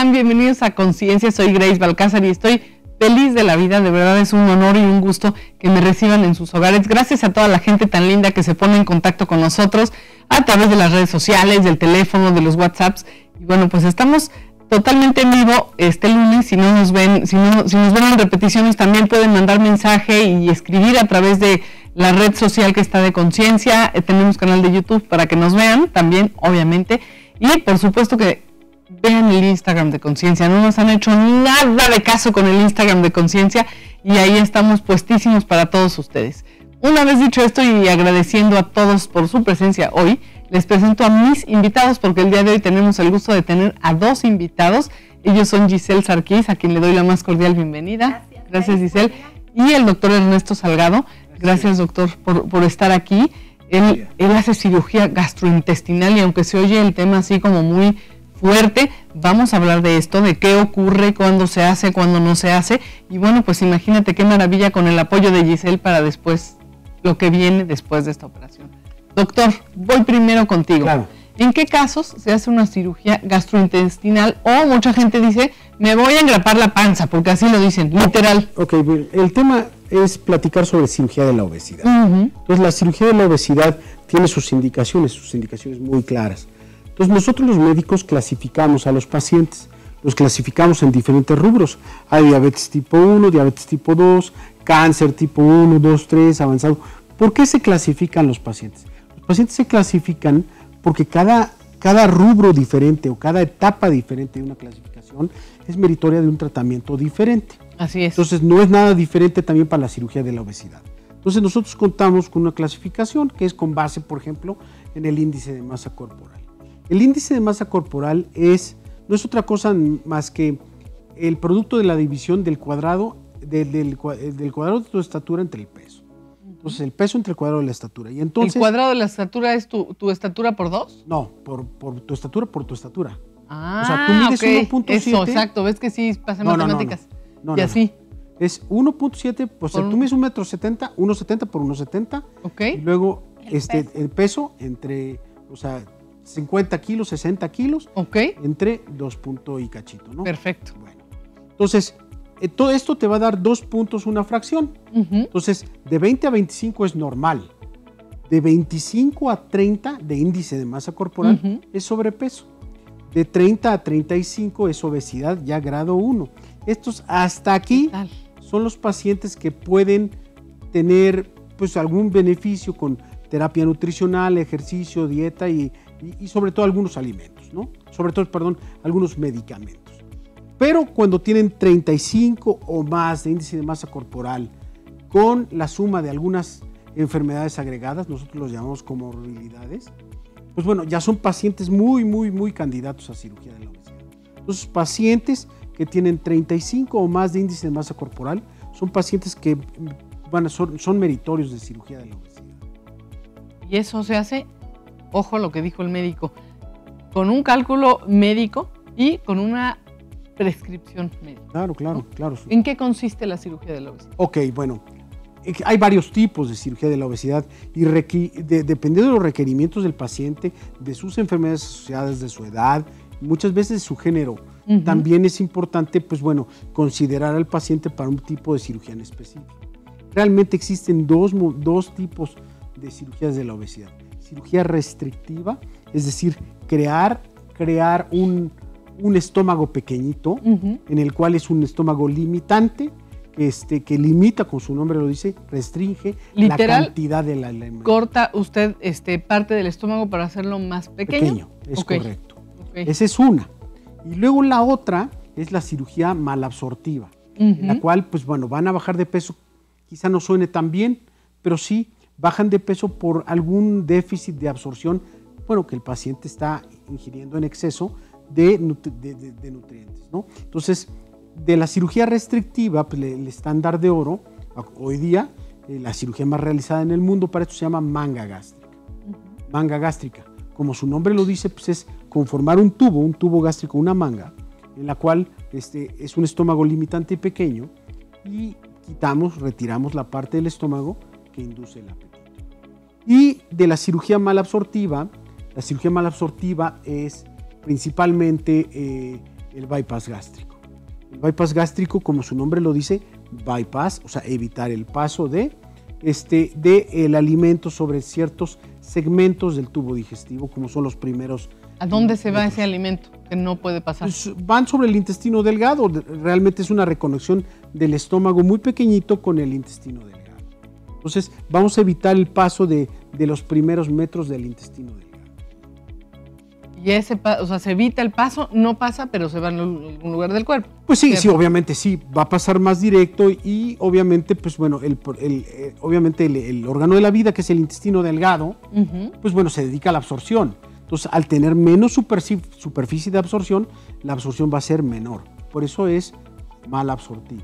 están? Bienvenidos a Conciencia, soy Grace Balcázar y estoy feliz de la vida, de verdad es un honor y un gusto que me reciban en sus hogares. Gracias a toda la gente tan linda que se pone en contacto con nosotros a través de las redes sociales, del teléfono, de los WhatsApps. Y bueno, pues estamos totalmente en vivo este lunes. Si no nos ven, si nos ven en repeticiones, también pueden mandar mensaje y escribir a través de la red social que está de Conciencia. Tenemos canal de YouTube para que nos vean también, obviamente. Y por supuesto que vean el Instagram de Conciencia. No nos han hecho nada de caso con el Instagram de Conciencia y ahí estamos puestísimos para todos ustedes. Una vez dicho esto y agradeciendo a todos por su presencia hoy, les presento a mis invitados porque el día de hoy tenemos el gusto de tener a dos invitados. Ellos son Giselle Sarkis, a quien le doy la más cordial bienvenida. Gracias Giselle. Y el doctor Ernesto Salgado. Gracias doctor por estar aquí. Él hace cirugía gastrointestinal y aunque se oye el tema así como muy fuerte, vamos a hablar de esto, de qué ocurre, cuándo se hace, cuándo no se hace. Y bueno, pues imagínate qué maravilla con el apoyo de Giselle para después, lo que viene después de esta operación. Doctor, voy primero contigo. Claro. ¿En qué casos se hace una cirugía gastrointestinal? O mucha gente dice, me voy a engrapar la panza, porque así lo dicen, literal. Ok, el tema es platicar sobre cirugía de la obesidad. Uh-huh. Entonces, la cirugía de la obesidad tiene sus indicaciones muy claras. Entonces, nosotros los médicos clasificamos a los pacientes, los clasificamos en diferentes rubros. Hay diabetes tipo 1, diabetes tipo 2, cáncer tipo 1, 2, 3, avanzado. ¿Por qué se clasifican los pacientes? Los pacientes se clasifican porque cada rubro diferente o cada etapa diferente de una clasificación es meritoria de un tratamiento diferente. Así es. Entonces no es nada diferente también para la cirugía de la obesidad. Entonces nosotros contamos con una clasificación que es con base, por ejemplo, en el índice de masa corporal. El índice de masa corporal no es otra cosa más que el producto de la división del cuadrado, del cuadrado de tu estatura entre el peso. Entonces, el peso entre el cuadrado de la estatura. Y entonces, ¿el cuadrado de la estatura es tu estatura por 2? No, por tu estatura, por tu estatura. Ah, o sea, tú mides okay. 1.7. Eso, exacto. ¿Ves que sí pasan matemáticas? No, y así. Es 1.7, pues tú mides 1.70 m, 1.70 por 1.70. Ok. Y luego el peso entre, o sea, 50 kilos, 60 kilos. Ok. Entre 2 puntos y cachito, ¿no? Perfecto. Bueno, entonces, todo esto te va a dar 2 puntos una fracción. Uh-huh. Entonces, de 20 a 25 es normal. De 25 a 30 de índice de masa corporal uh-huh. es sobrepeso. De 30 a 35 es obesidad ya grado 1. Estos hasta aquí son los pacientes que pueden tener pues algún beneficio con terapia nutricional, ejercicio, dieta y sobre todo algunos alimentos, ¿no? Sobre todo, algunos medicamentos. Pero cuando tienen 35 o más de índice de masa corporal con la suma de algunas enfermedades agregadas, nosotros los llamamos comorbilidades, pues bueno, ya son pacientes muy candidatos a cirugía de la obesidad. Entonces, pacientes que tienen 35 o más de índice de masa corporal son pacientes que son meritorios de cirugía de la obesidad. Y eso se hace, ojo a lo que dijo el médico, con un cálculo médico y con una prescripción médica. Claro. ¿En qué consiste la cirugía de la obesidad? Ok, bueno, hay varios tipos de cirugía de la obesidad y dependiendo de los requerimientos del paciente, de sus enfermedades asociadas, de su edad, muchas veces de su género, uh-huh. También es importante, pues bueno, considerar al paciente para un tipo de cirugía en específico. Realmente existen dos tipos de cirugías de la obesidad. Cirugía restrictiva, es decir, crear un estómago pequeñito, uh-huh. En el cual es un estómago limitante, que limita, como su nombre lo dice, restringe literal, la cantidad de la alimento. ¿Corta usted parte del estómago para hacerlo más pequeño? Es correcto. Okay. Esa es una. Y luego la otra es la cirugía malabsortiva, uh-huh. En la cual, pues bueno, van a bajar de peso, quizá no suene tan bien, pero sí bajan de peso por algún déficit de absorción, bueno, que el paciente está ingiriendo en exceso de nutrientes, ¿no? Entonces, de la cirugía restrictiva, pues, el estándar de oro, hoy día, la cirugía más realizada en el mundo para esto se llama manga gástrica. Uh-huh. Manga gástrica, como su nombre lo dice, pues es conformar un tubo gástrico, una manga, en la cual es un estómago limitante y pequeño, y retiramos la parte del estómago que induce el apetito. Y de la cirugía malabsortiva es principalmente el bypass gástrico. El bypass gástrico, como su nombre lo dice, bypass, o sea, evitar el paso de el alimento sobre ciertos segmentos del tubo digestivo, como son los primeros. ¿A dónde se va ese alimento que no puede pasar? Pues van sobre el intestino delgado. Realmente es una reconexión del estómago muy pequeñito con el intestino delgado. Entonces vamos a evitar el paso de los primeros metros del intestino delgado. Y o sea, se evita el paso, no pasa, pero se va en algún lugar del cuerpo. Pues sí, sí, obviamente sí, va a pasar más directo y obviamente, pues bueno, obviamente el órgano de la vida, que es el intestino delgado, pues bueno, se dedica a la absorción. Entonces, al tener menos superficie de absorción, la absorción va a ser menor. Por eso es mal absortivo.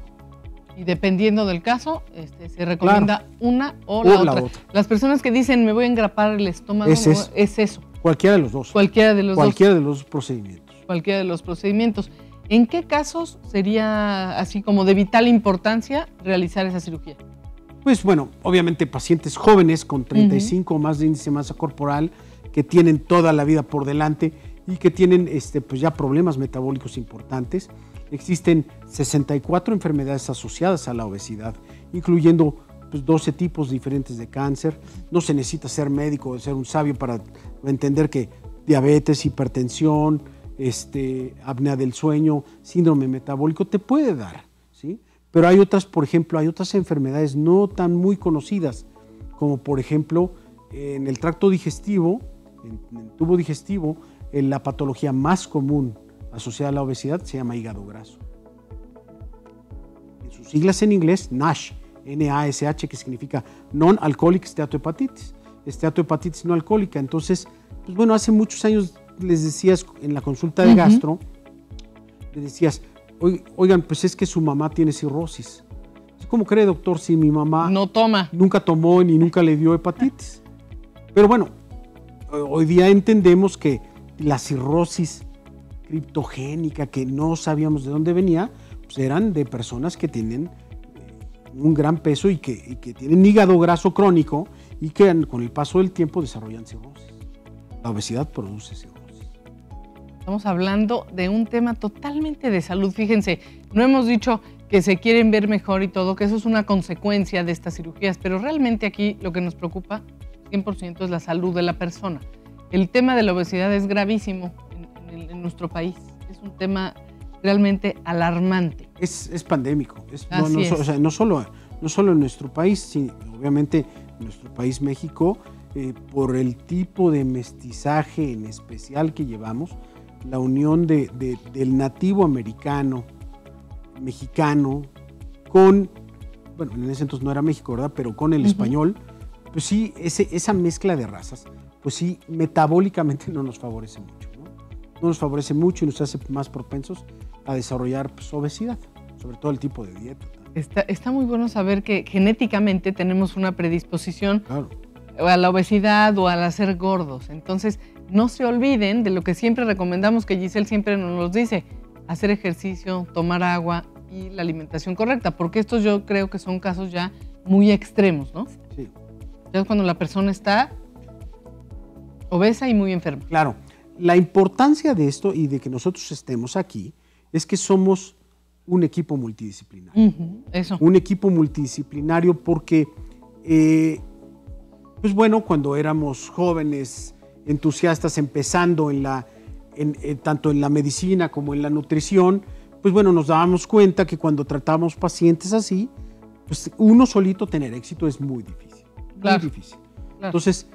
Y dependiendo del caso, se recomienda una o la otra. Las personas que dicen, me voy a engrapar el estómago, es eso. Cualquiera de los dos. Cualquiera de los procedimientos. Cualquiera de los procedimientos. ¿En qué casos sería así como de vital importancia realizar esa cirugía? Pues bueno, obviamente pacientes jóvenes con 35 o más de índice de masa corporal, que tienen toda la vida por delante y que tienen pues ya problemas metabólicos importantes. Existen 64 enfermedades asociadas a la obesidad, incluyendo 12 tipos diferentes de cáncer. No se necesita ser médico o ser un sabio para entender que diabetes, hipertensión, apnea del sueño, síndrome metabólico te puede dar, ¿sí? Pero hay otras, por ejemplo, hay otras enfermedades no tan muy conocidas, como por ejemplo en el tracto digestivo, en el tubo digestivo, la patología más común asociada a la obesidad se llama hígado graso. En sus siglas en inglés, NASH, NASH, que significa Non-Alcoholic Steatohepatitis, esteatohepatitis no alcohólica. Entonces, pues bueno, hace muchos años les decías en la consulta de gastro, les decías, oigan, pues es que su mamá tiene cirrosis. ¿Cómo cree, doctor, si mi mamá no toma? Nunca tomó ni nunca le dio hepatitis. Pero bueno, hoy día entendemos que la cirrosis criptogénica, que no sabíamos de dónde venía, pues eran de personas que tienen un gran peso y que tienen hígado graso crónico y que con el paso del tiempo desarrollan cirrosis. La obesidad produce cirrosis. Estamos hablando de un tema totalmente de salud. Fíjense, no hemos dicho que se quieren ver mejor y todo, que eso es una consecuencia de estas cirugías, pero realmente aquí lo que nos preocupa 100% es la salud de la persona. El tema de la obesidad es gravísimo en nuestro país. Es un tema realmente alarmante. Es pandémico. O sea, no solo en nuestro país, sino obviamente en nuestro país México, por el tipo de mestizaje en especial que llevamos, la unión del nativo americano, mexicano, con, bueno, en ese entonces no era México, ¿verdad? Pero con el español, pues sí, esa mezcla de razas, pues sí, metabólicamente no nos favorece mucho, ¿no? No nos favorece mucho y nos hace más propensos a desarrollar obesidad, sobre todo el tipo de dieta. Está muy bueno saber que genéticamente tenemos una predisposición a la obesidad o al ser gordos. Entonces, no se olviden de lo que siempre recomendamos, que Giselle siempre nos los dice: hacer ejercicio, tomar agua y la alimentación correcta, porque estos yo creo que son casos ya muy extremos, ¿no? Sí. Es cuando la persona está obesa y muy enferma. Claro. La importancia de esto y de que nosotros estemos aquí es que somos un equipo multidisciplinario. Eso. Un equipo multidisciplinario porque, pues bueno, cuando éramos jóvenes, entusiastas, empezando tanto en la medicina como en la nutrición, pues bueno, nos dábamos cuenta que cuando tratamos pacientes así, pues uno solito tener éxito es muy difícil. Claro. Muy difícil. Claro. Entonces,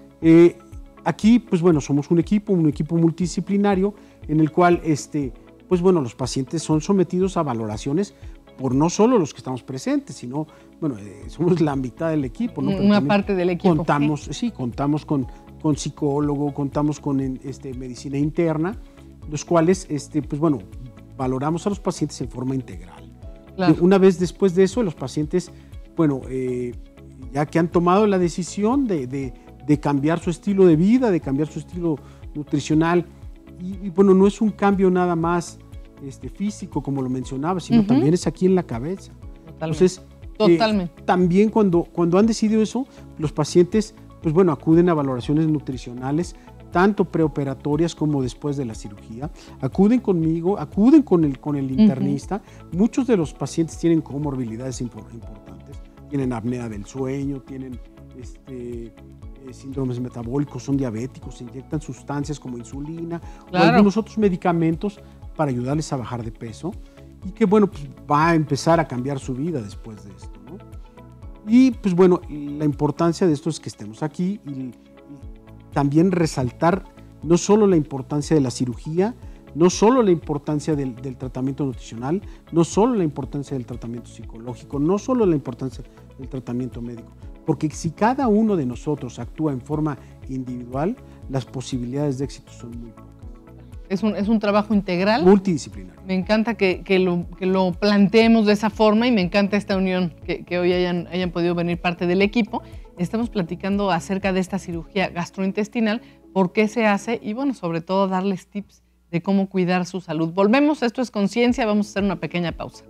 aquí, pues bueno, somos un equipo multidisciplinario en el cual, pues bueno, los pacientes son sometidos a valoraciones por no solo los que estamos presentes, sino, bueno, somos la mitad del equipo, ¿no? Una parte del equipo. Contamos con psicólogo, contamos con medicina interna, los cuales, pues bueno, valoramos a los pacientes en forma integral. Claro. Una vez después de eso, los pacientes, bueno, ya que han tomado la decisión de cambiar su estilo de vida, de cambiar su estilo nutricional, y bueno, no es un cambio nada más físico, como lo mencionaba, sino también es aquí en la cabeza. Totalmente. Entonces, también cuando han decidido eso, los pacientes, pues bueno, acuden a valoraciones nutricionales tanto preoperatorias como después de la cirugía. Acuden conmigo, acuden con el internista. Muchos de los pacientes tienen comorbilidades importantes, tienen apnea del sueño, tienen síndromes metabólicos, son diabéticos, se inyectan sustancias como insulina o algunos otros medicamentos para ayudarles a bajar de peso y que, bueno, pues va a empezar a cambiar su vida después de esto, ¿no? Y, pues bueno, la importancia de esto es que estemos aquí y también resaltar no solo la importancia de la cirugía, no solo la importancia del tratamiento nutricional, no solo la importancia del tratamiento psicológico, no solo la importancia del tratamiento médico, porque si cada uno de nosotros actúa en forma individual, las posibilidades de éxito son muy pocas. Es un trabajo integral. Multidisciplinario. Me encanta que lo planteemos de esa forma y me encanta esta unión, que hoy hayan podido venir parte del equipo. Estamos platicando acerca de esta cirugía gastrointestinal, por qué se hace y, bueno, sobre todo darles tips de cómo cuidar su salud. Volvemos, esto es Conciencia, vamos a hacer una pequeña pausa.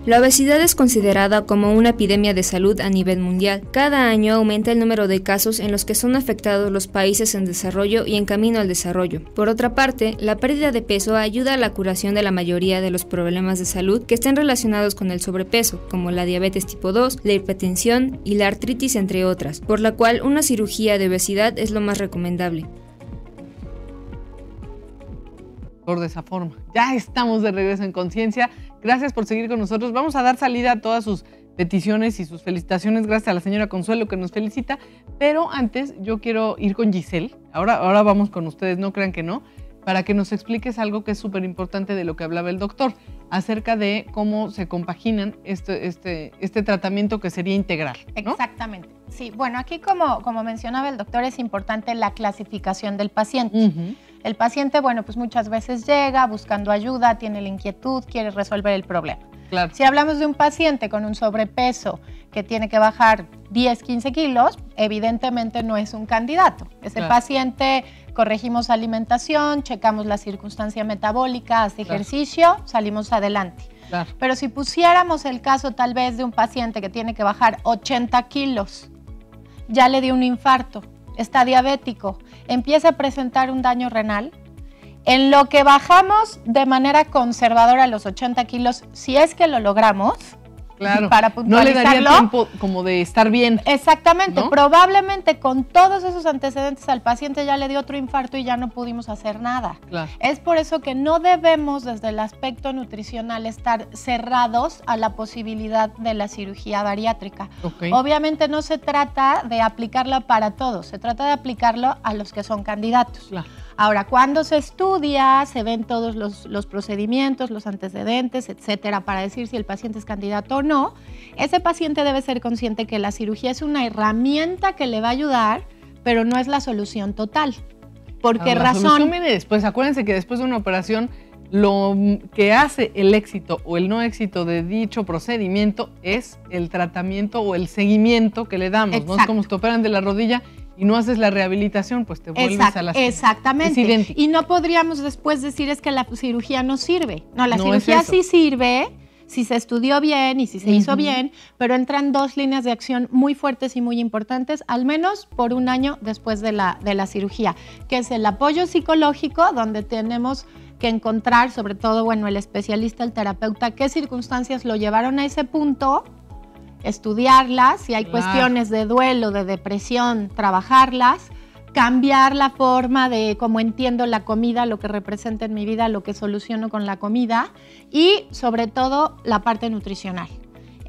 La obesidad es considerada como una epidemia de salud a nivel mundial. Cada año aumenta el número de casos en los que son afectados los países en desarrollo y en camino al desarrollo. Por otra parte, la pérdida de peso ayuda a la curación de la mayoría de los problemas de salud que estén relacionados con el sobrepeso, como la diabetes tipo 2, la hipertensión y la artritis, entre otras, por la cual una cirugía de obesidad es lo más recomendable. De esa forma. Ya estamos de regreso en Conciencia. Gracias por seguir con nosotros. Vamos a dar salida a todas sus peticiones y sus felicitaciones. Gracias a la señora Consuelo que nos felicita. Pero antes yo quiero ir con Giselle. Ahora vamos con ustedes, no crean que no, para que nos expliques algo que es súper importante de lo que hablaba el doctor, acerca de cómo se compaginan este tratamiento que sería integral, ¿no? Exactamente. Sí, bueno, aquí como mencionaba el doctor, es importante la clasificación del paciente. El paciente, bueno, pues muchas veces llega buscando ayuda, tiene la inquietud, quiere resolver el problema. Claro. Si hablamos de un paciente con un sobrepeso que tiene que bajar 10, 15 kilos, evidentemente no es un candidato. Ese paciente, corregimos alimentación, checamos la circunstancia metabólica, hace ejercicio, salimos adelante. Claro. Pero si pusiéramos el caso tal vez de un paciente que tiene que bajar 80 kilos, ya le dio un infarto, está diabético, empieza a presentar un daño renal, en lo que bajamos de manera conservadora a los 80 kilos, si es que lo logramos, claro, para puntualizarlo, no le daría tiempo como de estar bien. Exactamente, ¿no? Probablemente con todos esos antecedentes al paciente ya le dio otro infarto y ya no pudimos hacer nada. Claro. Es por eso que no debemos desde el aspecto nutricional estar cerrados a la posibilidad de la cirugía bariátrica. Okay. Obviamente no se trata de aplicarla para todos, se trata de aplicarlo a los que son candidatos. Claro. Ahora, cuando se estudia, se ven todos los procedimientos, los antecedentes, etcétera, para decir si el paciente es candidato o no, ese paciente debe ser consciente que la cirugía es una herramienta que le va a ayudar, pero no es la solución total. ¿Por qué razón? La solución viene después. Acuérdense que después de una operación, lo que hace el éxito o el no éxito de dicho procedimiento es el tratamiento o el seguimiento que le damos. Exacto. ¿No? Es como si te operan de la rodilla y no haces la rehabilitación, pues te vuelves a la... Exactamente. Y no podríamos después decir es que la cirugía no sirve. No, la cirugía sí sirve, si se estudió bien y si se hizo bien, pero entran dos líneas de acción muy fuertes y muy importantes, al menos por un año después de la cirugía, que es el apoyo psicológico, donde tenemos que encontrar, sobre todo, bueno, el especialista, el terapeuta, qué circunstancias lo llevaron a ese punto, estudiarlas, si hay cuestiones de duelo, de depresión, trabajarlas, cambiar la forma de cómo entiendo la comida, lo que representa en mi vida, lo que soluciono con la comida y sobre todo la parte nutricional.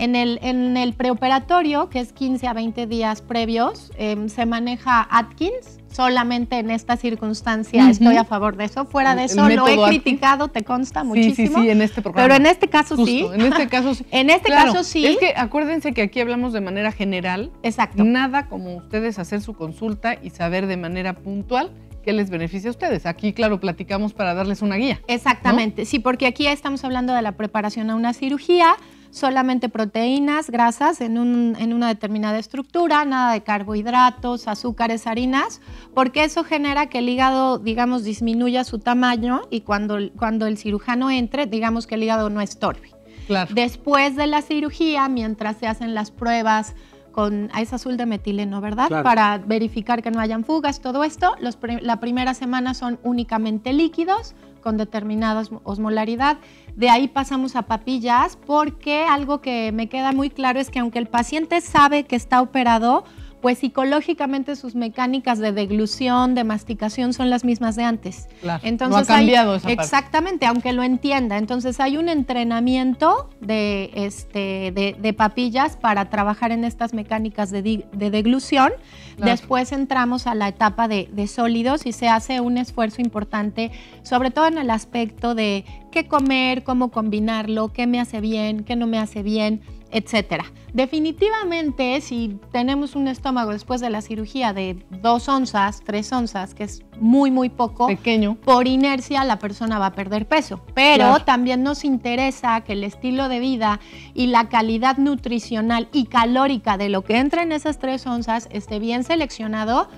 En el preoperatorio, que es 15 a 20 días previos, se maneja Atkins. Solamente en esta circunstancia estoy a favor de eso. Fuera de eso lo he criticado, te consta muchísimo. Sí, en este programa. Pero en este caso Justo, sí. En este caso sí. En este caso sí. Es que acuérdense que aquí hablamos de manera general. Exacto. Nada como ustedes hacer su consulta y saber de manera puntual qué les beneficia a ustedes. Aquí, claro, platicamos para darles una guía. Exactamente, ¿no? Sí, porque aquí estamos hablando de la preparación a una cirugía, solamente proteínas, grasas en una determinada estructura, nada de carbohidratos, azúcares, harinas, porque eso genera que el hígado, digamos, disminuya su tamaño y cuando el cirujano entre, digamos que el hígado no estorbe. Claro. Después de la cirugía, mientras se hacen las pruebas es azul de metileno, ¿verdad? Claro. Para verificar que no hayan fugas, todo esto, la primera semana son únicamente líquidos con determinada osmolaridad. De ahí pasamos a papillas porque algo que me queda muy claro es que aunque el paciente sabe que está operado, pues psicológicamente sus mecánicas de deglución, de masticación son las mismas de antes. Claro, entonces, no ha cambiado esa parte. Exactamente, aunque lo entienda. Entonces hay un entrenamiento de papillas para trabajar en estas mecánicas de deglución. Claro. Después entramos a la etapa de sólidos y se hace un esfuerzo importante, sobre todo en el aspecto de qué comer, cómo combinarlo, qué me hace bien, qué no me hace bien, etcétera. Definitivamente, si tenemos un estómago después de la cirugía de 2 onzas, 3 onzas, que es muy, muy poco, pequeño, por inercia la persona va a perder peso. Pero claro, también nos interesa que el estilo de vida y la calidad nutricional y calórica de lo que entra en esas 3 onzas esté bien seleccionado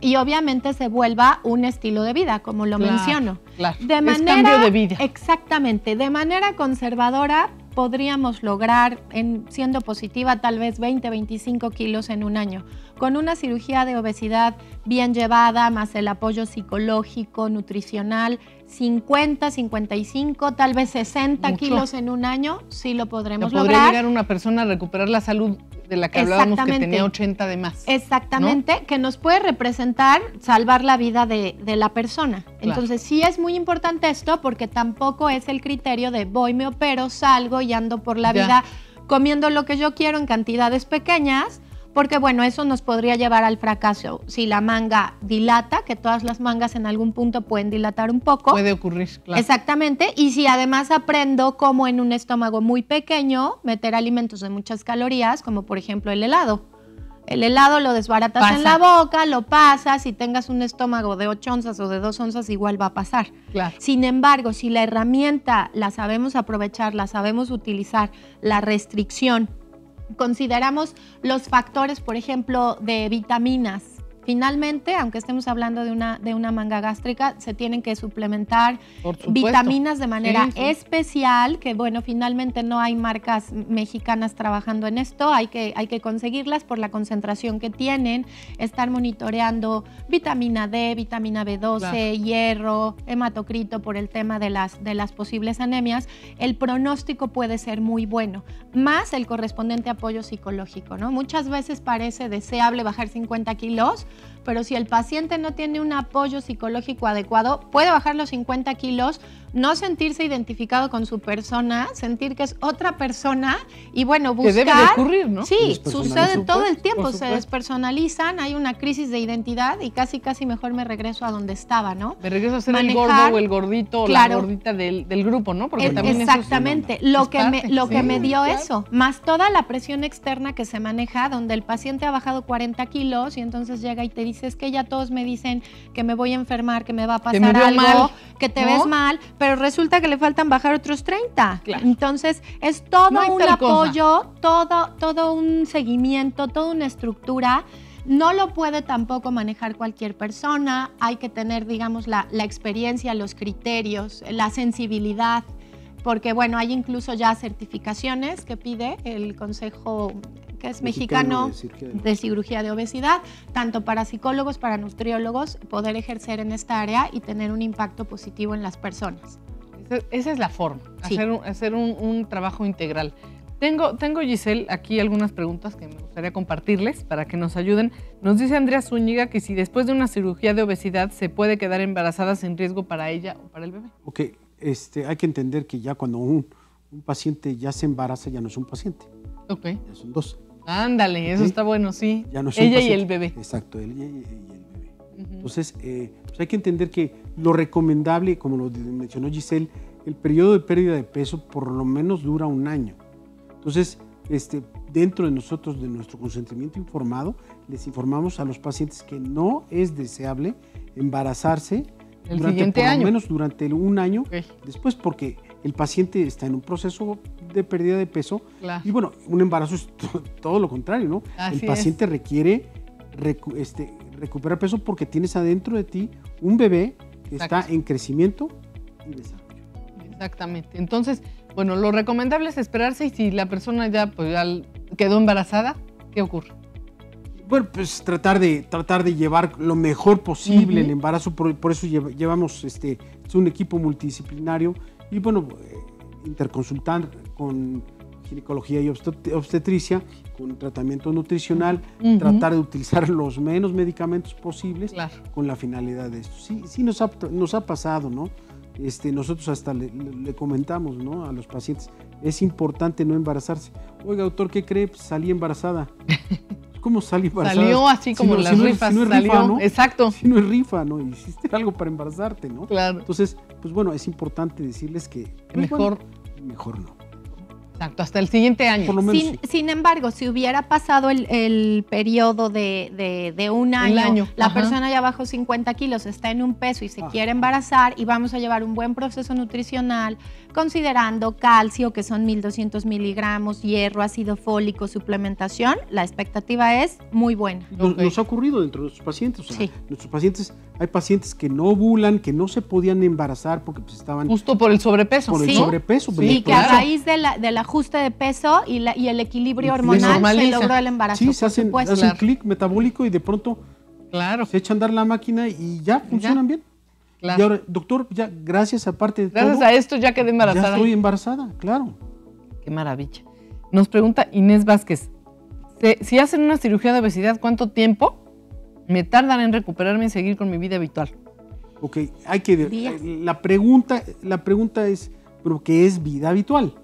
y obviamente se vuelva un estilo de vida, como lo menciono. Claro, de manera, cambio de vida. Exactamente, de manera conservadora podríamos lograr, siendo positiva, tal vez 20, 25 kilos en un año. Con una cirugía de obesidad bien llevada, más el apoyo psicológico, nutricional, 50, 55, tal vez 60 kilos en un año, sí lo podremos lograr. Podría llegar una persona a recuperar la salud de la que hablábamos que tenía 80 de más. Exactamente, ¿no? Que nos puede representar salvar la vida de la persona. Claro. Entonces sí es muy importante esto porque tampoco es el criterio de voy, me opero, salgo y ando por la vida comiendo lo que yo quiero en cantidades pequeñas, porque bueno, eso nos podría llevar al fracaso. Si la manga dilata, que todas las mangas en algún punto pueden dilatar un poco. Puede ocurrir, claro. Exactamente, y si además aprendo cómo en un estómago muy pequeño meter alimentos de muchas calorías, como por ejemplo el helado. El helado lo desbaratas en la boca, lo pasas, si tengas un estómago de 8 onzas o de 2 onzas igual va a pasar. Claro. Sin embargo, si la herramienta la sabemos aprovechar, la sabemos utilizar, la restricción, consideramos los factores, por ejemplo, de vitaminas. Finalmente, aunque estemos hablando de una manga gástrica, se tienen que suplementar vitaminas de manera especial, que bueno, finalmente no hay marcas mexicanas trabajando en esto, hay que conseguirlas por la concentración que tienen, estar monitoreando vitamina D, vitamina B12, hierro, hematocrito por el tema de las posibles anemias. El pronóstico puede ser muy bueno, más el correspondiente apoyo psicológico, ¿no? Muchas veces parece deseable bajar 50 kilos, pero si el paciente no tiene un apoyo psicológico adecuado, puede bajar los 50 kilos, no sentirse identificado con su persona, sentir que es otra persona y bueno, buscar... Que debe de ocurrir, ¿no? Sí, sucede todo el tiempo, se despersonalizan, hay una crisis de identidad y casi mejor me regreso a donde estaba, ¿no? Me regreso a ser el gordo o el gordito o la gordita del grupo, ¿no? Porque también exactamente, lo que me dio eso, más toda la presión externa que se maneja, donde el paciente ha bajado 40 kilos y entonces llega y te dice, es que ya todos me dicen que me voy a enfermar, que me va a pasar algo, que te ves mal, pero resulta que le faltan bajar otros 30. Claro. Entonces, es todo un apoyo, todo un seguimiento, toda una estructura. No lo puede tampoco manejar cualquier persona. Hay que tener, digamos, la experiencia, los criterios, la sensibilidad, porque, bueno, hay incluso ya certificaciones que pide el Consejo que es mexicano de cirugía de obesidad, tanto para psicólogos, para nutriólogos, poder ejercer en esta área y tener un impacto positivo en las personas. Esa es la forma, hacer un trabajo integral. Tengo, Giselle, aquí algunas preguntas que me gustaría compartirles para que nos ayuden. Nos dice Andrea Zúñiga que si después de una cirugía de obesidad se puede quedar embarazada sin riesgo para ella o para el bebé. Ok, hay que entender que ya cuando un paciente ya se embaraza ya no es un paciente. Ok. Ya son 2. Ándale, eso está bueno, sí. Ya no son ella pacientes. y el bebé. Exacto, ella y el bebé. Entonces, pues hay que entender que lo recomendable, como lo mencionó Giselle, el periodo de pérdida de peso por lo menos dura 1 año. Entonces, dentro de nosotros, de nuestro consentimiento informado, les informamos a los pacientes que no es deseable embarazarse el siguiente año. Por lo menos durante 1 año. Okay. Después, porque el paciente está en un proceso de pérdida de peso. Claro. Y bueno, un embarazo es todo lo contrario, ¿no? Así el paciente requiere recuperar peso porque tienes adentro de ti un bebé que está en crecimiento y desarrollo. Exactamente. Entonces, bueno, lo recomendable es esperarse, y si la persona ya, pues, ya quedó embarazada, ¿qué ocurre? Bueno, pues tratar de llevar lo mejor posible el embarazo, por eso llevamos es un equipo multidisciplinario y bueno, interconsultar con ginecología y obstetricia, con tratamiento nutricional, tratar de utilizar los menos medicamentos posibles con la finalidad de esto. Sí nos ha pasado, ¿no? Nosotros hasta le comentamos, ¿no?, a los pacientes, es importante no embarazarse. Oiga, doctor, ¿qué cree? Pues salí embarazada. ¿Cómo salí embarazada? Salió así como las rifas, si no es salió, rifa, ¿no? Exacto. Si no es rifa, ¿no? Hiciste algo para embarazarte, ¿no? Claro. Entonces, pues bueno, es importante decirles que mejor no. Exacto, hasta el siguiente año. Por lo menos, sin embargo, si hubiera pasado el periodo de 1 año, la persona ya bajó 50 kilos, está en un peso y se quiere embarazar, y vamos a llevar un buen proceso nutricional, considerando calcio, que son 1,200 miligramos, hierro, ácido fólico, suplementación, la expectativa es muy buena. Nos ha ocurrido dentro de nuestros pacientes. O sea, nuestros pacientes, hay pacientes que no ovulan, que no se podían embarazar porque pues estaban... Justo por el sobrepeso. Por el sobrepeso. Sí, que a raíz del ajuste de peso y el equilibrio hormonal se logró el embarazo. Sí, se hacen clic metabólico y de pronto se echa a andar la máquina y ya funcionan bien. Claro. Y ahora, doctor, ya gracias a esto ya quedé embarazada. Ya estoy embarazada, claro. Qué maravilla. Nos pregunta Inés Vázquez, si hacen una cirugía de obesidad, ¿cuánto tiempo me tardan en recuperarme y seguir con mi vida habitual? Ok, la pregunta es, ¿pero qué es vida habitual?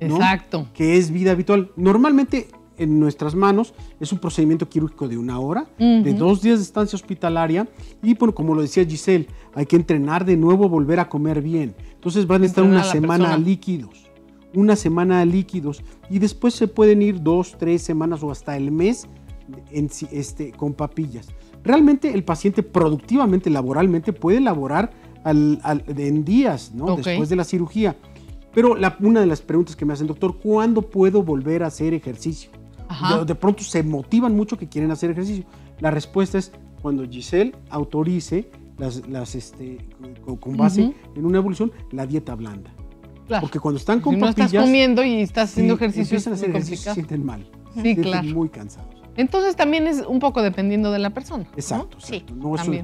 ¿No? Exacto. ¿Qué es vida habitual? Normalmente en nuestras manos es un procedimiento quirúrgico de 1 hora, de 2 días de estancia hospitalaria y, bueno, como lo decía Giselle, hay que entrenar de nuevo, volver a comer bien. Entonces van a estar una semana líquidos y después se pueden ir 2, 3 semanas o hasta el mes con papillas. Realmente el paciente productivamente, laboralmente, puede laborar en días, ¿no? Después de la cirugía. Pero una de las preguntas que me hacen, doctor, ¿cuándo puedo volver a hacer ejercicio? De pronto se motivan mucho que quieren hacer ejercicio. La respuesta es cuando Giselle autorice con base en una evolución, la dieta blanda. Claro. Porque cuando están con papillas... no estás comiendo y estás haciendo ejercicio, empiezan a hacer ejercicio, se sienten mal. Sí, se claro. Muy cansados. Entonces también es un poco dependiendo de la persona. Exacto. ¿no? Sí,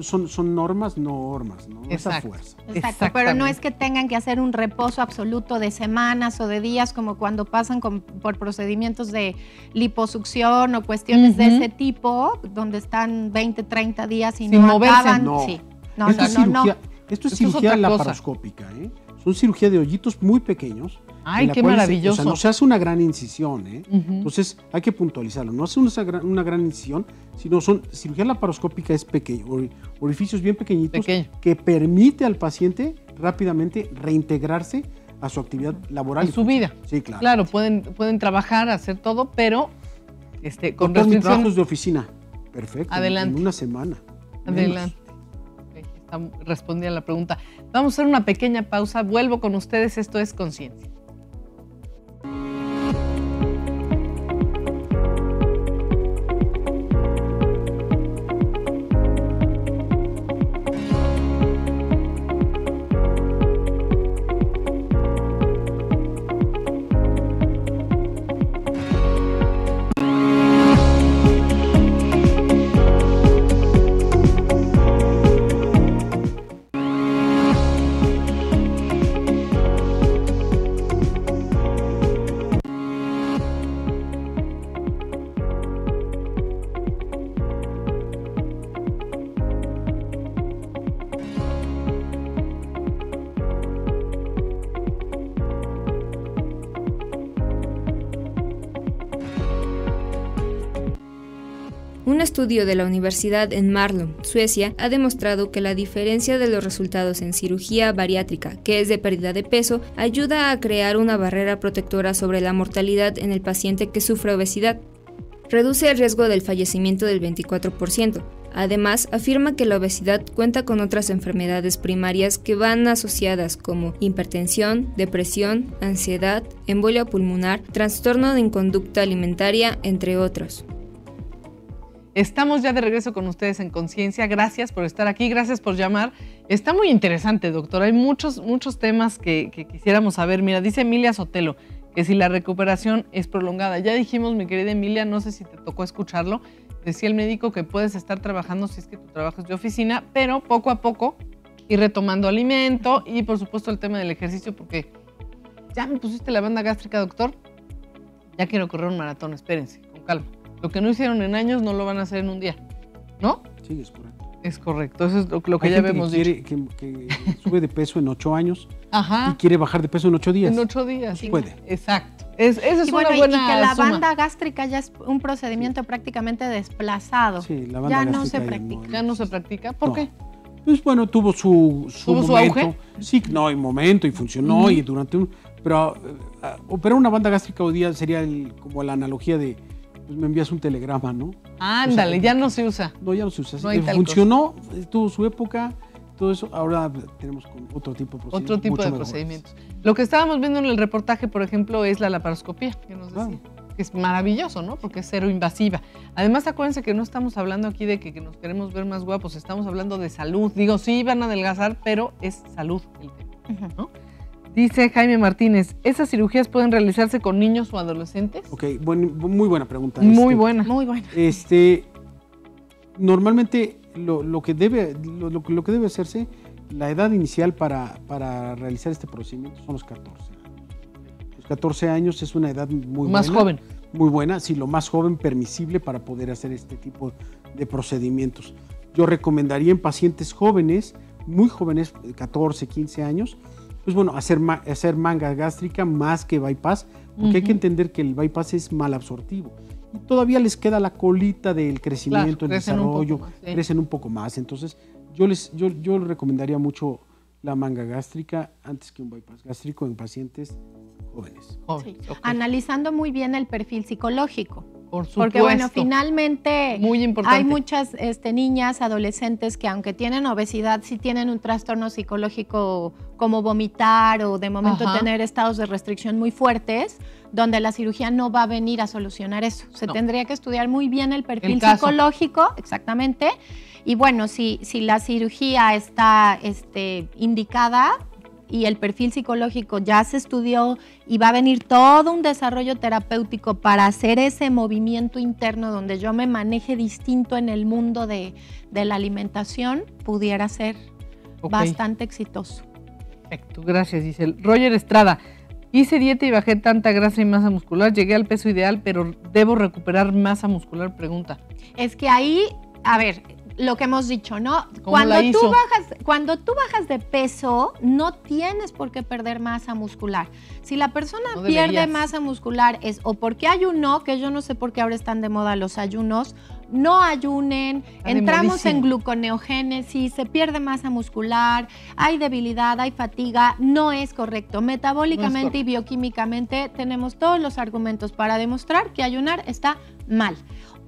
no, son normas, ¿no? Esa fuerza. Exacto, pero no es que tengan que hacer un reposo absoluto de semanas o de días, como cuando pasan por procedimientos de liposucción o cuestiones de ese tipo, donde están 20, 30 días y sin no moverse. acaban. No. Sí. Esto es cirugía laparoscópica, ¿eh? Son cirugía de hoyitos muy pequeños. ¡Ay, qué maravilloso! No se hace una gran incisión, ¿eh? Entonces hay que puntualizarlo. No hace una gran incisión, sino cirugía laparoscópica es pequeño, orificios bien pequeñitos que permite al paciente rápidamente reintegrarse a su actividad laboral. A su vida. Sí, claro. Claro, pueden trabajar, hacer todo, pero con restricción. Mis trabajos de oficina. Perfecto. Adelante. En 1 semana. Adelante. Respondí a la pregunta. Vamos a hacer una pequeña pausa. Vuelvo con ustedes. Esto es Conciencia. estudio de la Universidad en Malmö, Suecia, ha demostrado que la diferencia de los resultados en cirugía bariátrica, que es de pérdida de peso, ayuda a crear una barrera protectora sobre la mortalidad en el paciente que sufre obesidad. Reduce el riesgo del fallecimiento del 24%. Además, afirma que la obesidad cuenta con otras enfermedades primarias que van asociadas como hipertensión, depresión, ansiedad, embolia pulmonar, trastorno de conducta alimentaria, entre otros. Estamos ya de regreso con ustedes en Conciencia. Gracias por estar aquí, gracias por llamar. Está muy interesante, doctor. Hay muchos temas que quisiéramos saber. Mira, dice Emilia Sotelo que si la recuperación es prolongada. Ya dijimos, mi querida Emilia, no sé si te tocó escucharlo, decía el médico que puedes estar trabajando si es que tu trabajo es de oficina, pero poco a poco ir retomando alimento y por supuesto el tema del ejercicio, porque ya me pusiste la banda gástrica, doctor. Ya quiero correr un maratón, espérense, con calma. Lo que no hicieron en años no lo van a hacer en un día, ¿no? Sí, es correcto. Es correcto, eso es lo que ya vemos dicho. Que sube de peso en 8 años. Ajá. Y quiere bajar de peso en 8 días. En 8 días. Sí, puede. Exacto. Esa es bueno, una buena y que la suma. banda gástrica ya es un procedimiento prácticamente desplazado. Sí, la banda ya gástrica no se practica. Ya no se practica. ¿Por qué? Pues bueno, tuvo su momento. Auge? Sí, no, hay momento y funcionó y durante un... Pero operar una banda gástrica hoy día sería como la analogía de, pues me envías un telegrama, ¿no? Ándale, o sea, ya no se usa. No, ya no se usa. No funcionó, tuvo su época, todo eso. Ahora tenemos otro tipo de procedimientos. Otro tipo de procedimientos. Lo que estábamos viendo en el reportaje, por ejemplo, es la laparoscopía, que nos decía. Que es maravilloso, ¿no? Porque es cero invasiva. Además, acuérdense que no estamos hablando aquí de que nos queremos ver más guapos, estamos hablando de salud. Digo, sí, van a adelgazar, pero es salud el tema, ¿no? Dice Jaime Martínez, ¿esas cirugías pueden realizarse con niños o adolescentes? Ok, muy buena pregunta. Muy buena. Normalmente lo que debe hacerse, la edad inicial para realizar este procedimiento son los 14 años. Los 14 años es una edad muy buena. Más joven. Muy buena, sí, lo más joven permisible para poder hacer este tipo de procedimientos. Yo recomendaría en pacientes jóvenes, muy jóvenes, 14, 15 años, pues bueno, hacer manga gástrica más que bypass, porque hay que entender que el bypass es mal absortivo. Y todavía les queda la colita del crecimiento, el desarrollo, crecen un poco más. Entonces, yo recomendaría mucho la manga gástrica antes que un bypass gástrico en pacientes jóvenes. Sí. Okay. Analizando muy bien el perfil psicológico. Por supuesto. Porque bueno, finalmente muy importante. Hay muchas niñas, adolescentes que aunque tienen obesidad, sí tienen un trastorno psicológico como vomitar o de momento tener estados de restricción muy fuertes, donde la cirugía no va a venir a solucionar eso. Se tendría que estudiar muy bien el perfil psicológico, exactamente. Y bueno, si la cirugía está indicada y el perfil psicológico ya se estudió y va a venir todo un desarrollo terapéutico para hacer ese movimiento interno donde yo me maneje distinto en el mundo de la alimentación, pudiera ser bastante exitoso. Perfecto, gracias, dice Roger Estrada. Hice dieta y bajé tanta grasa y masa muscular, llegué al peso ideal, pero ¿debo recuperar masa muscular? Pregunta. Es que ahí, a ver, lo que hemos dicho, ¿no? Cuando tú bajas de peso, no tienes por qué perder masa muscular. Si la persona pierde masa muscular es o porque ayunó, que yo no sé por qué ahora están de moda los ayunos, no ayunen, entramos en gluconeogénesis, se pierde masa muscular, hay debilidad, hay fatiga, no es correcto. Metabólicamente y bioquímicamente tenemos todos los argumentos para demostrar que ayunar está mal.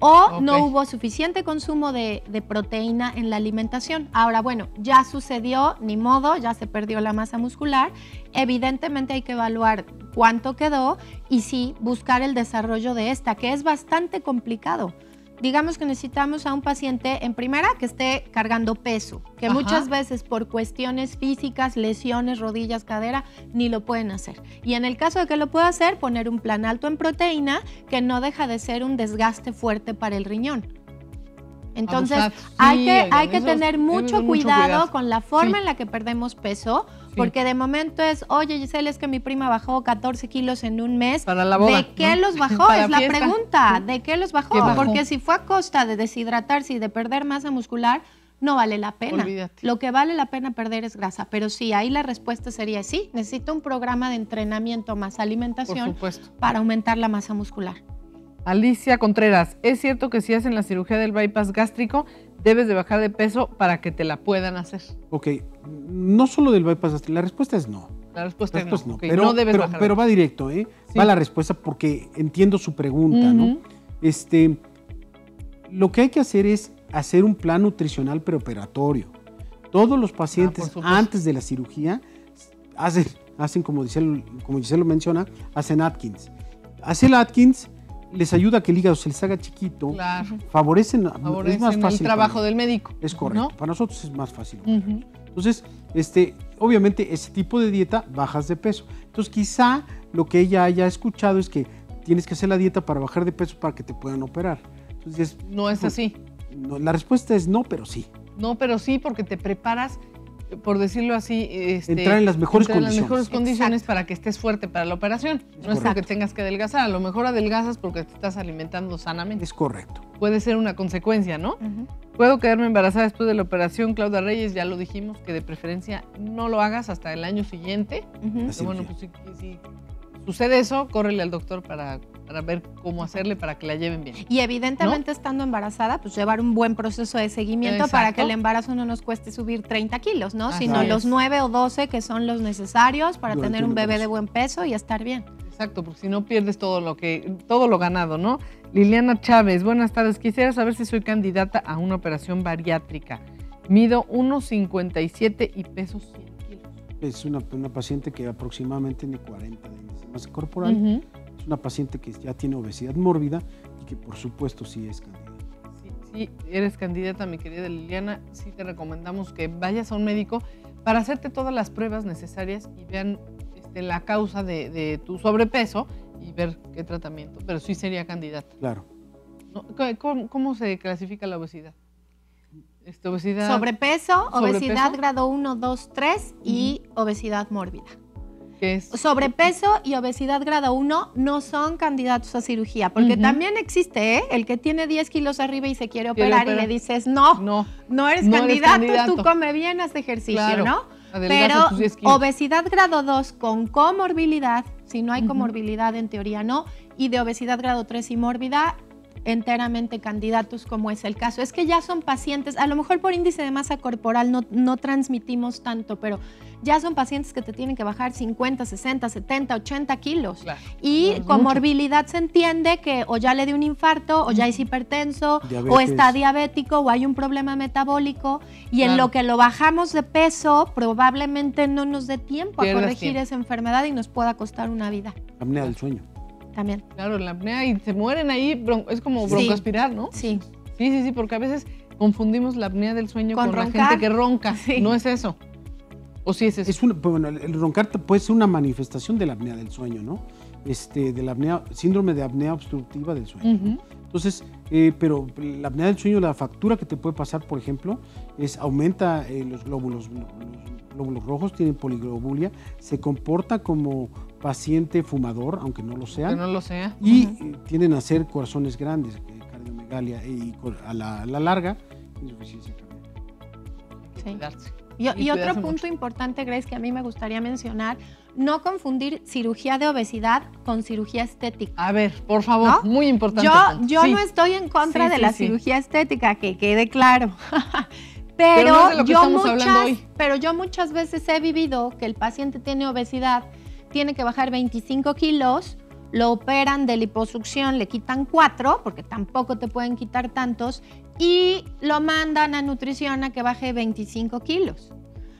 O no hubo suficiente consumo de proteína en la alimentación. Ahora, bueno, ya sucedió, ni modo, ya se perdió la masa muscular. Evidentemente hay que evaluar cuánto quedó y sí buscar el desarrollo de esta, que es bastante complicado. Digamos que necesitamos a un paciente, en primera, que esté cargando peso, que muchas veces por cuestiones físicas, lesiones, rodillas, cadera, ni lo pueden hacer. Y en el caso de que lo pueda hacer, poner un plan alto en proteína, que no deja de ser un desgaste fuerte para el riñón. Entonces, hay que tener mucho cuidado con la forma en la que perdemos peso, porque de momento es, oye Giselle, es que mi prima bajó 14 kilos en un mes. Para la boda, ¿de qué los bajó? Es la pregunta, ¿de qué los bajó? Porque si fue a costa de deshidratarse y de perder masa muscular, no vale la pena. Olvídate. Lo que vale la pena perder es grasa, pero sí, ahí la respuesta sería sí, necesito un programa de entrenamiento más alimentación para aumentar la masa muscular. Alicia Contreras, ¿es cierto que si hacen la cirugía del bypass gástrico debes de bajar de peso para que te la puedan hacer? Ok, no solo del bypass gástrico, la respuesta es no. La respuesta es no. Okay, pero, no debes bajar pero va directo, ¿eh? Sí. Va la respuesta porque entiendo su pregunta, ¿no? Lo que hay que hacer es hacer un plan nutricional preoperatorio. Todos los pacientes antes de la cirugía hacen como Giselle lo menciona, hacen Atkins. Hacer Atkins les ayuda a que el hígado se les haga chiquito, claro. Favorecen es más fácil el trabajo del médico. Es correcto, ¿no? Para nosotros es más fácil. Uh-huh. Entonces, obviamente ese tipo de dieta bajas de peso. Entonces quizá lo que ella haya escuchado es que tienes que hacer la dieta para bajar de peso para que te puedan operar. Entonces, no es así. No, la respuesta es no, pero sí. No, pero sí, porque te preparas, por decirlo así, entrar en las mejores condiciones para que estés fuerte para la operación. No es porque tengas que adelgazar, a lo mejor adelgazas porque te estás alimentando sanamente. Es correcto. Puede ser una consecuencia, ¿no? Uh-huh. ¿Puedo quedarme embarazada después de la operación? Claudia Reyes, ya lo dijimos, que de preferencia no lo hagas hasta el año siguiente. Uh-huh. Bueno, pues si sucede eso, córrele al doctor para ver cómo hacerle para que la lleven bien. Y evidentemente, ¿no? Estando embarazada, pues llevar un buen proceso de seguimiento. Exacto. Para que el embarazo no nos cueste subir 30 kilos, ¿no? Así sino los 9 o 12 que son los necesarios para tener un bebé de buen peso y estar bien. Exacto, porque si no pierdes todo lo ganado, ¿no? Liliana Chávez, buenas tardes. Quisiera saber si soy candidata a una operación bariátrica. Mido 1,57 y peso 100 kilos. Es una paciente que aproximadamente tiene 40 de masa corporal. Uh-huh. Es una paciente que ya tiene obesidad mórbida y que por supuesto sí es candidata. Sí, eres candidata, mi querida Liliana. Sí te recomendamos que vayas a un médico para hacerte todas las pruebas necesarias y vean la causa de tu sobrepeso y ver qué tratamiento. Pero sí sería candidata. Claro. ¿No? ¿Cómo se clasifica la obesidad? Obesidad. Sobrepeso, obesidad grado 1, 2, 3 y obesidad mórbida. ¿Qué es? Sobrepeso y obesidad grado 1 no son candidatos a cirugía, porque también existe el que tiene 10 kilos arriba y se quiere operar y le dices, no eres candidato, tú come bien, haz ejercicio, claro. ¿no? Pero obesidad grado 2 con comorbilidad, si no hay comorbilidad en teoría no, y de obesidad grado 3 y mórbida, enteramente candidatos como es el caso. Es que ya son pacientes, a lo mejor por índice de masa corporal no transmitimos tanto, pero ya son pacientes que te tienen que bajar 50, 60, 70, 80 kilos. Claro. Y comorbilidad se entiende que o ya le dio un infarto, o ya es hipertenso, diabetes, o está diabético, o hay un problema metabólico, y en lo que lo bajamos de peso, probablemente no nos dé tiempo a corregir esa enfermedad y nos pueda costar una vida. Apnea del sueño. También. Claro, la apnea y se mueren ahí, es como broncoaspirar, ¿no? Sí. Sí, porque a veces confundimos la apnea del sueño con la gente que ronca. Sí. No es eso. ¿O sí es eso? Bueno, el roncar puede ser una manifestación de la apnea del sueño, ¿no? De la apnea, síndrome de apnea obstructiva del sueño. Uh-huh. Entonces, pero la apnea del sueño, la factura que te puede pasar, por ejemplo, aumenta los glóbulos rojos, tienen poliglobulia, se comporta como paciente fumador, aunque no lo sea. Que no lo sea. Y tienden a ser corazones grandes, cardiomegalia, y a la larga, insuficiencia cardíaca. Sí. Y otro punto importante, Grace, que a mí me gustaría mencionar, no confundir cirugía de obesidad con cirugía estética. A ver, por favor, ¿no? Muy importante. Yo no estoy en contra de la cirugía estética, que quede claro. Pero yo muchas veces he vivido que el paciente tiene obesidad, tiene que bajar 25 kilos, lo operan de liposucción, le quitan 4, porque tampoco te pueden quitar tantos, y lo mandan a nutrición a que baje 25 kilos.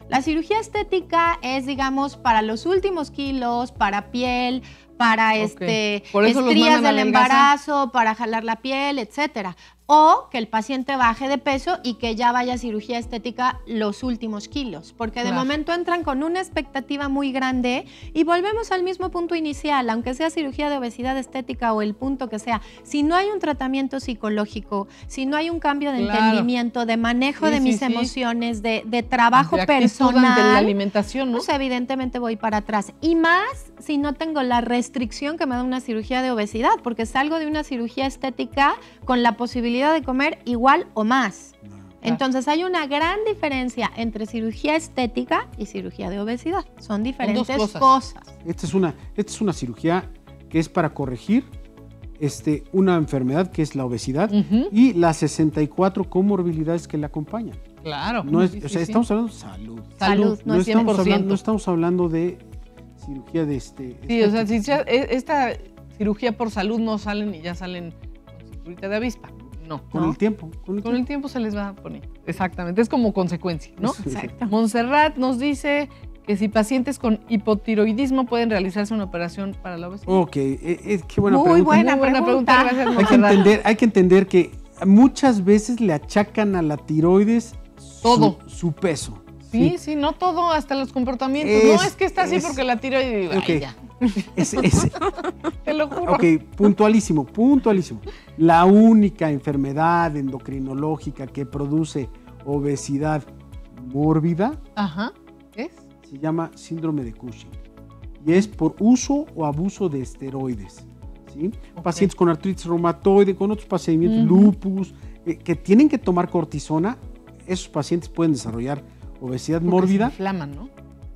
La cirugía estética es, digamos, para los últimos kilos, para piel, para estrías del embarazo, para jalar la piel, etcétera. O que el paciente baje de peso y que ya vaya a cirugía estética los últimos kilos, porque de momento entran con una expectativa muy grande y volvemos al mismo punto inicial, aunque sea cirugía de obesidad estética o el punto que sea, si no hay un tratamiento psicológico, si no hay un cambio de entendimiento, de manejo de mis emociones, de trabajo personal, de la alimentación, ¿no? Pues evidentemente voy para atrás. Y más si no tengo la restricción que me da una cirugía de obesidad, porque salgo de una cirugía estética con la posibilidad de comer igual o más. Entonces hay una gran diferencia entre cirugía estética y cirugía de obesidad. Son diferentes cosas. Esta es una cirugía que es para corregir una enfermedad que es la obesidad y las 64 comorbilidades que la acompañan. Claro. No es, estamos hablando de salud. Salud, no es 100%. No estamos hablando de cirugía de Sí, o sea, si esta cirugía por salud no salen y ya salen con cinturita de avispa. No. Con el tiempo. Con el tiempo se les va a poner. Exactamente, es como consecuencia, ¿no? Exacto. Montserrat nos dice que si pacientes con hipotiroidismo pueden realizarse una operación para la obesidad. Ok, qué buena Muy pregunta. buena pregunta. Gracias, Montserrat. Hay que entender que muchas veces le achacan a la tiroides todo su peso. Sí, no todo, hasta los comportamientos. No es que está así porque la tiroides. Okay. Ya. Te lo juro. Ok, puntualísimo. La única enfermedad endocrinológica que produce obesidad mórbida se llama síndrome de Cushing y es por uso o abuso de esteroides. ¿Sí? Pacientes con artritis reumatoide, con otros padecimientos, lupus, que tienen que tomar cortisona, esos pacientes pueden desarrollar obesidad mórbida. Se inflaman, ¿no?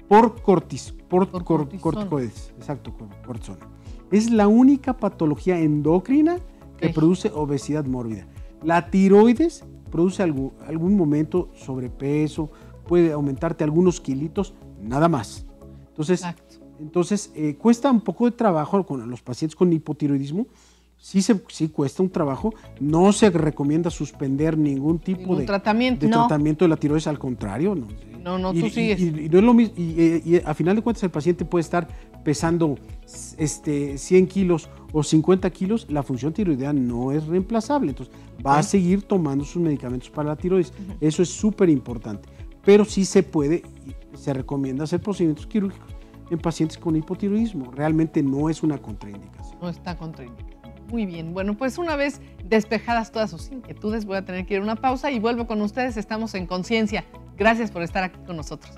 Por corticoides. Exacto, cortisona. Es la única patología endocrina que produce obesidad mórbida. La tiroides produce algún momento sobrepeso, puede aumentarte algunos kilitos, nada más. Entonces cuesta un poco de trabajo con los pacientes con hipotiroidismo. Sí cuesta un trabajo. No se recomienda suspender ningún tipo de tratamiento de la tiroides, al contrario. No, tú sigues. Y no es lo mismo. Y a final de cuentas el paciente puede estar pesando 100 kilos o 50 kilos. La función tiroidea no es reemplazable. Entonces va a seguir tomando sus medicamentos para la tiroides. Eso es súper importante. Pero sí se puede, se recomienda hacer procedimientos quirúrgicos en pacientes con hipotiroidismo. Realmente no es una contraindicación. No está contraindicado. Muy bien, bueno, pues una vez despejadas todas sus inquietudes, voy a tener que ir a una pausa y vuelvo con ustedes. Estamos en Conciencia. Gracias por estar aquí con nosotros.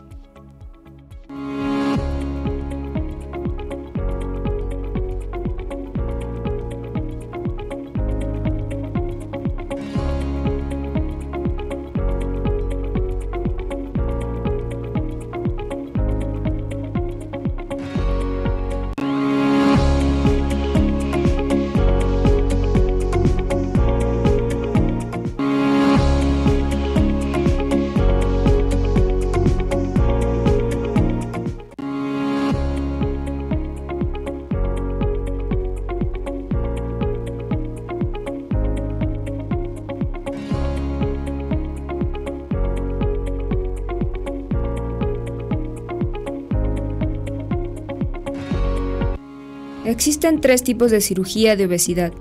Existen 3 tipos de cirugía de obesidad.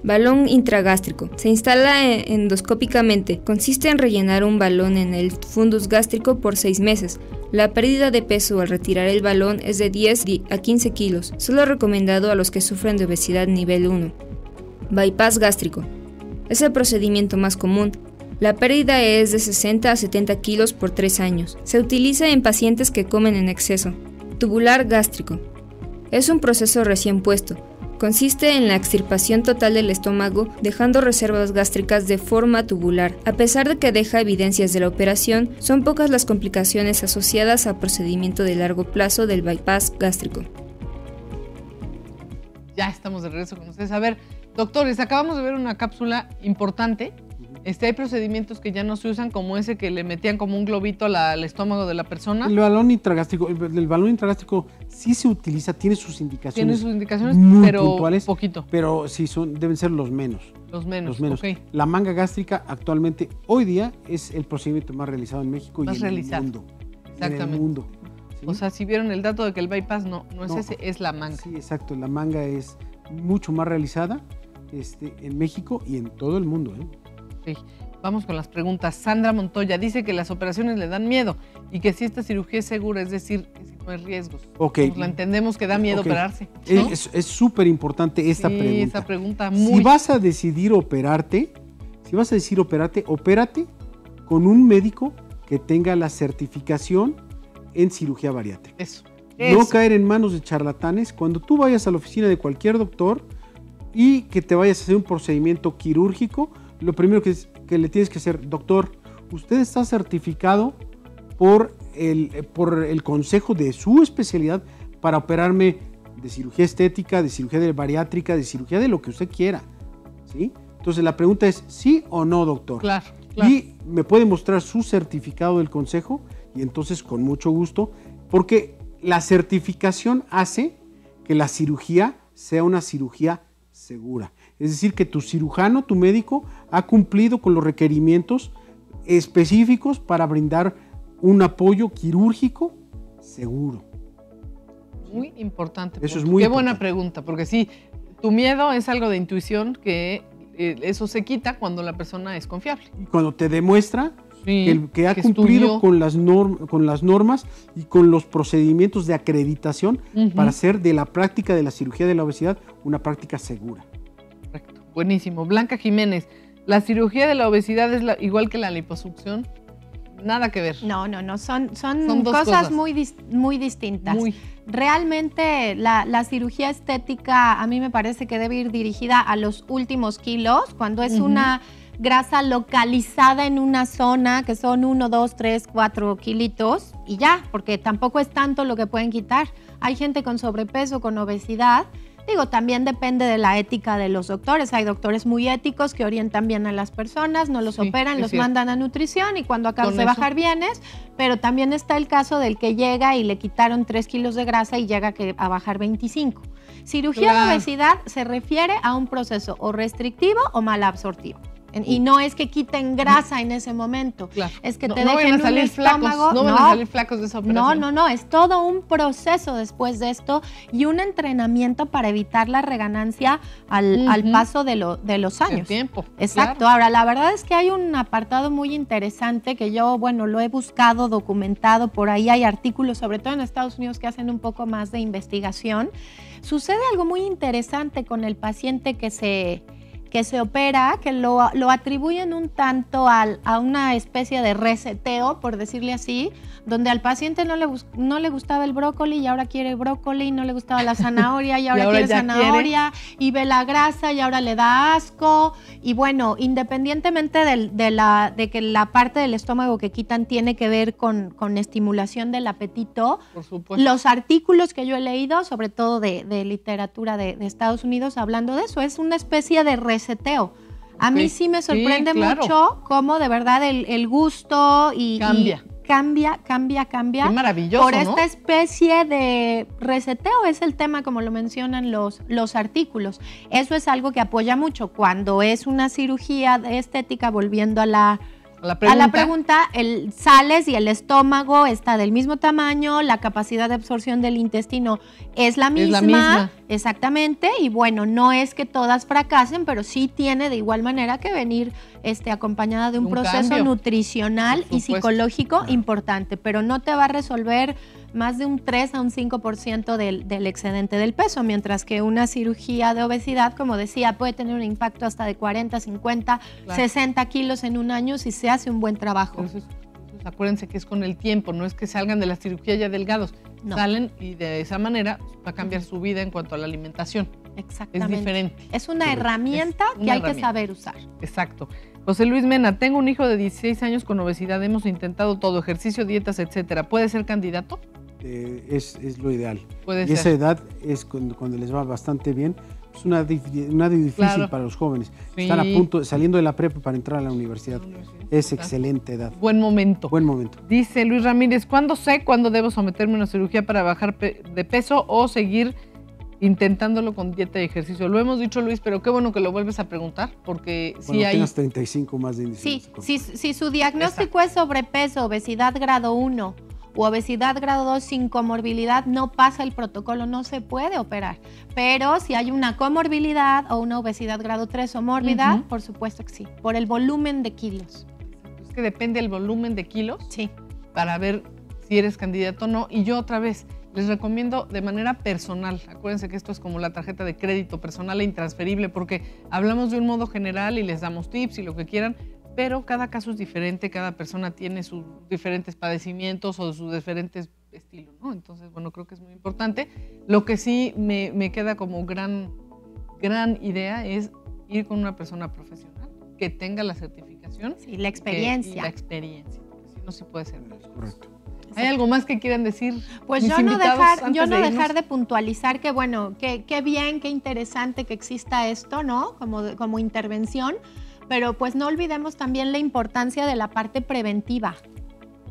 Balón intragástrico. Se instala endoscópicamente. Consiste en rellenar un balón en el fundus gástrico por 6 meses. La pérdida de peso al retirar el balón es de 10 a 15 kilos, solo recomendado a los que sufren de obesidad nivel 1. Bypass gástrico. Es el procedimiento más común. La pérdida es de 60 a 70 kilos por 3 años. Se utiliza en pacientes que comen en exceso. Tubular gástrico. Es un proceso recién puesto. Consiste en la extirpación total del estómago, dejando reservas gástricas de forma tubular. A pesar de que deja evidencias de la operación, son pocas las complicaciones asociadas al procedimiento de largo plazo del bypass gástrico. Ya estamos de regreso con ustedes. A ver, doctores, acabamos de ver una cápsula importante. Hay procedimientos que ya no se usan, como ese que le metían como un globito al estómago de la persona. El balón intragástrico sí se utiliza, tiene sus indicaciones. Muy pero puntuales, poquito. Pero sí deben ser los menos. Los menos. Okay. La manga gástrica actualmente, hoy día, es el procedimiento más realizado en México y en el mundo. Exactamente. En el mundo. ¿Sí? O sea, si vieron el dato de que el bypass no es ese, es la manga. Sí, exacto. La manga es mucho más realizada en México y en todo el mundo, Sí. Vamos con las preguntas. Sandra Montoya dice que las operaciones le dan miedo y que si esta cirugía es segura, es decir, que si no hay riesgos. Pues la entendemos que da miedo operarse, ¿no? Es súper importante esta pregunta. Sí, esa pregunta Si vas a decidir operarte, opérate con un médico que tenga la certificación en cirugía bariátrica. Eso. No caer en manos de charlatanes. Cuando tú vayas a la oficina de cualquier doctor y que te vayas a hacer un procedimiento quirúrgico, lo primero que le tienes que hacer, doctor, usted está certificado por el consejo de su especialidad para operarme de cirugía estética, de cirugía bariátrica, de cirugía de lo que usted quiera, ¿sí? Entonces la pregunta es ¿sí o no, doctor? Claro. Y me puede mostrar su certificado del consejo y entonces con mucho gusto, porque la certificación hace que la cirugía sea una cirugía segura. Es decir, que tu cirujano, tu médico, ha cumplido con los requerimientos específicos para brindar un apoyo quirúrgico seguro. Muy importante. Eso es muy importante. Qué buena pregunta, porque sí, tu miedo es algo de intuición que eso se quita cuando la persona es confiable. Y cuando te demuestra que ha cumplido con las normas y con los procedimientos de acreditación para hacer de la práctica de la cirugía de la obesidad una práctica segura. Correcto. Buenísimo. Blanca Jiménez, ¿la cirugía de la obesidad es igual que la liposucción? Nada que ver. No, son cosas muy distintas. Realmente la cirugía estética a mí me parece que debe ir dirigida a los últimos kilos, cuando es una grasa localizada en una zona que son 1, 2, 3, 4 kilitos y ya, porque tampoco es tanto lo que pueden quitar. Hay gente con sobrepeso, con obesidad. Digo, también depende de la ética de los doctores. Hay doctores muy éticos que orientan bien a las personas, no los operan, los mandan a nutrición y cuando acaban de bajar vienes, pero también está el caso del que llega y le quitaron 3 kilos de grasa y llega a bajar 25. Cirugía de obesidad se refiere a un proceso o restrictivo o malabsortivo. Y no es que quiten grasa en ese momento, es que te dejen un estómago. No van a salir flacos de esa operación. No, es todo un proceso después de esto y un entrenamiento para evitar la reganancia al paso de los años. El tiempo. Exacto. Claro. Ahora, la verdad es que hay un apartado muy interesante que yo, lo he buscado, documentado, por ahí hay artículos, sobre todo en Estados Unidos, que hacen un poco más de investigación. Sucede algo muy interesante con el paciente que se opera, que lo atribuyen un tanto a una especie de reseteo, por decirle así, donde al paciente no le gustaba el brócoli y ahora quiere brócoli, no le gustaba la zanahoria y ahora quiere zanahoria, y ve la grasa y ahora le da asco. Y bueno, independientemente de que la parte del estómago que quitan tiene que ver con estimulación del apetito, por supuesto, los artículos que yo he leído, sobre todo de literatura de Estados Unidos, hablando de eso, es una especie de reseteo. A mí sí me sorprende mucho cómo de verdad el gusto cambia. Qué maravilloso, por esta especie de reseteo, es el tema como lo mencionan los artículos. Eso es algo que apoya mucho. Cuando es una cirugía de estética, volviendo a la pregunta, sales y el estómago está del mismo tamaño, la capacidad de absorción del intestino es la misma. Exactamente, y bueno, no es que todas fracasen, pero sí tiene de igual manera que venir acompañada de un proceso cambio nutricional y psicológico importante, pero no te va a resolver más de un 3 a un 5% del excedente del peso, mientras que una cirugía de obesidad, como decía, puede tener un impacto hasta de 40, 50, 60 kilos en un año si se hace un buen trabajo. Entonces, acuérdense que es con el tiempo, no es que salgan de la cirugía ya delgados, salen y de esa manera va a cambiar su vida en cuanto a la alimentación. Exactamente. Es diferente. Es una herramienta que hay que saber usar. Exacto. José Luis Mena, tengo un hijo de 16 años con obesidad, hemos intentado todo, ejercicio, dietas, etcétera. ¿Puede ser candidato? Es lo ideal. Puede y ser. Esa edad es cuando les va bastante bien. Es una edad difícil para los jóvenes. Están a punto, saliendo de la prepa para entrar a la universidad. Es excelente edad. Buen momento. Buen momento. Dice Luis Ramírez, ¿cuándo sé cuándo debo someterme a una cirugía para bajar de peso o seguir intentándolo con dieta y ejercicio? Lo hemos dicho, Luis, pero qué bueno que lo vuelves a preguntar, porque si hay... tienes 35 más de índice. Sí, si su diagnóstico es sobrepeso, obesidad grado 1 u obesidad grado 2 sin comorbilidad, no pasa el protocolo, no se puede operar. Pero si hay una comorbilidad o una obesidad grado 3 o mórbida, por supuesto que sí, por el volumen de kilos. Es que depende del volumen de kilos sí, para ver si eres candidato o no. Y yo otra vez les recomiendo de manera personal, acuérdense que esto es como la tarjeta de crédito personal e intransferible, porque hablamos de un modo general y les damos tips y lo que quieran, pero cada caso es diferente, cada persona tiene sus diferentes padecimientos o sus diferentes estilos, ¿no? Entonces, bueno, creo que es muy importante. Lo que sí me queda como gran idea es ir con una persona profesional que tenga la certificación. Sí, la experiencia. Y la experiencia, porque si no, sí puede ser. Correcto. ¿Hay algo más que quieran decir? Pues yo no dejar de puntualizar que, bueno, qué bien, qué interesante que exista esto, ¿no? Como intervención, pero pues no olvidemos también la importancia de la parte preventiva.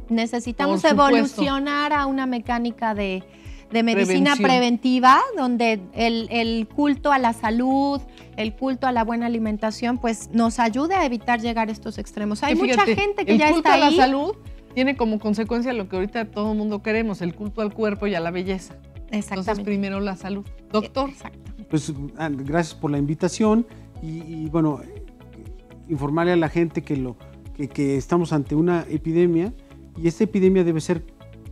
Necesitamos evolucionar a una mecánica de medicina preventiva, donde el culto a la salud, el culto a la buena alimentación, pues nos ayude a evitar llegar a estos extremos. Hay mucha gente que ya está ahí. El culto a la salud tiene como consecuencia lo que ahorita todo el mundo queremos, el culto al cuerpo y a la belleza. Exactamente. Entonces, primero la salud. Doctor. Pues gracias por la invitación y bueno, informarle a la gente que estamos ante una epidemia y esta epidemia debe ser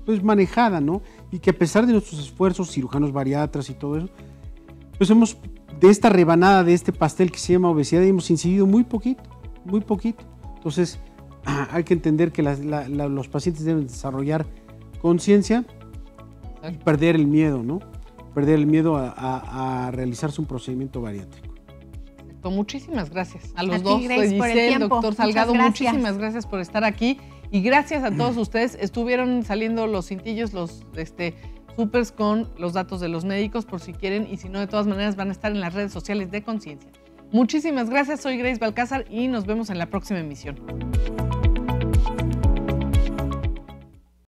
pues manejada, ¿no? Y que a pesar de nuestros esfuerzos, cirujanos bariatras y todo eso, pues de esta rebanada, de este pastel que se llama obesidad, hemos incidido muy poquito. Entonces, hay que entender que los pacientes deben desarrollar conciencia y perder el miedo, ¿no? Perder el miedo a realizarse un procedimiento bariátrico. Muchísimas gracias a los dos, Giselle, doctor Salgado, muchísimas gracias por estar aquí y gracias a todos ustedes. Estuvieron saliendo los cintillos, los supers con los datos de los médicos por si quieren y si no, de todas maneras van a estar en las redes sociales de Conciencia. Muchísimas gracias, soy Grace Balcázar y nos vemos en la próxima emisión.